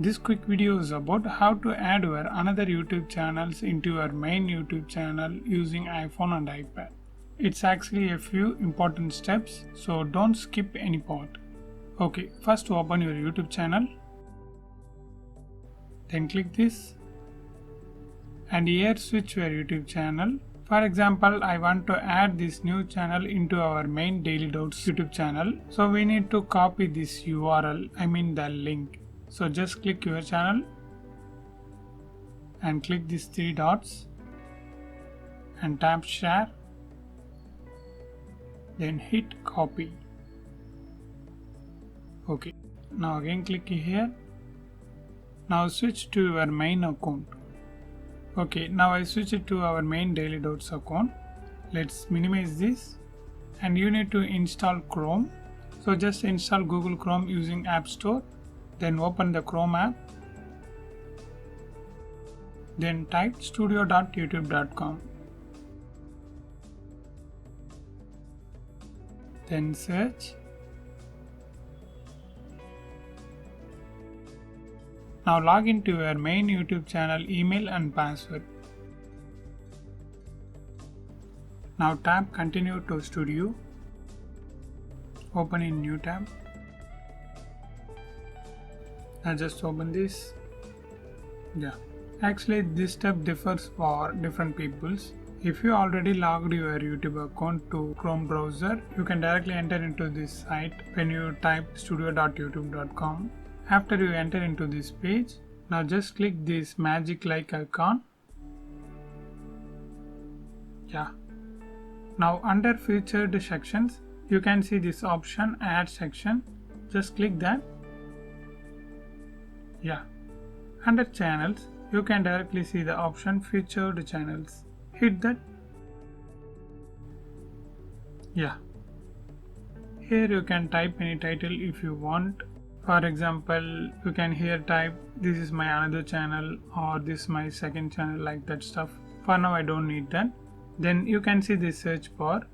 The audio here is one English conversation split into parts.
This quick video is about how to add your another YouTube channels into your main YouTube channel using iPhone and iPad. It's actually a few important steps, so don't skip any part. Okay, first open your YouTube channel. Then click this. And here switch your YouTube channel. For example, I want to add this new channel into our main Daily Doubts YouTube channel. So we need to copy this URL, the link. So just click your channel and click these three dots and tap share. Then hit copy. Okay, now again click here. Now switch to your main account. Okay, now I switch it to our main Daily Doubts account. Let's minimize this and you need to install Chrome. So just install Google Chrome using App Store. Then open the Chrome app. Then type studio.youtube.com. Then search. Now log into your main YouTube channel email and password. Now tap continue to studio. Open in new tab. I just open this. Actually this step differs for different peoples. If you already logged your YouTube account to Chrome browser, you can directly enter into this site when you type studio.youtube.com. After you enter into this page, now just click this magic like icon. Now under featured sections, you can see this option add section. Just click that. Under channels, you can directly see the option featured channels. Hit that. Here you can type any title if you want. For example, you can here type this is my another channel or this is my second channel, like that stuff. For now I don't need that. Then you can see this search bar.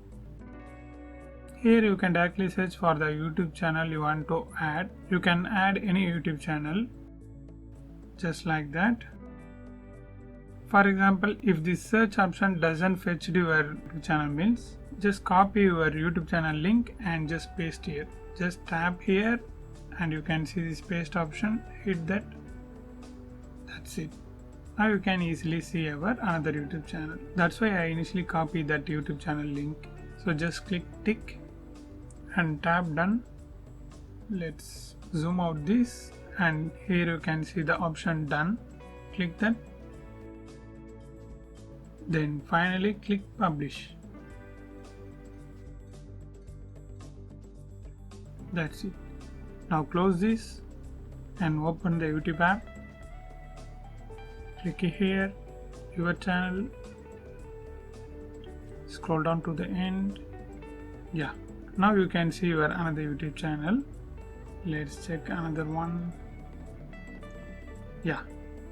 Here you can directly search for the YouTube channel you want to add. You can add any YouTube channel just like that. For example, if this search option doesn't fetch your YouTube channel means, just copy your YouTube channel link and just paste here. Just tap here and you can see this paste option. Hit that. That's it. Now you can easily see our another YouTube channel. That's why I initially copied that YouTube channel link. So just click tick and tap done. Let's zoom out this and here you can see the option done. Click that. Then finally click publish. That's it. Now close this and open the YouTube app. Click here, your channel. Scroll down to the end. Now you can see your another YouTube channel. Let's check another one.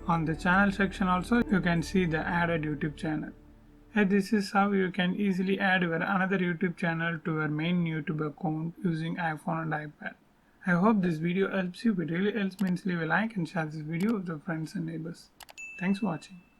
On the channel section also you can see the added YouTube channel. And this is how you can easily add your another YouTube channel to your main YouTube account using iPhone and iPad. I hope this video helps you. If it really helps, means leave a like and share this video with your friends and neighbors. Thanks for watching.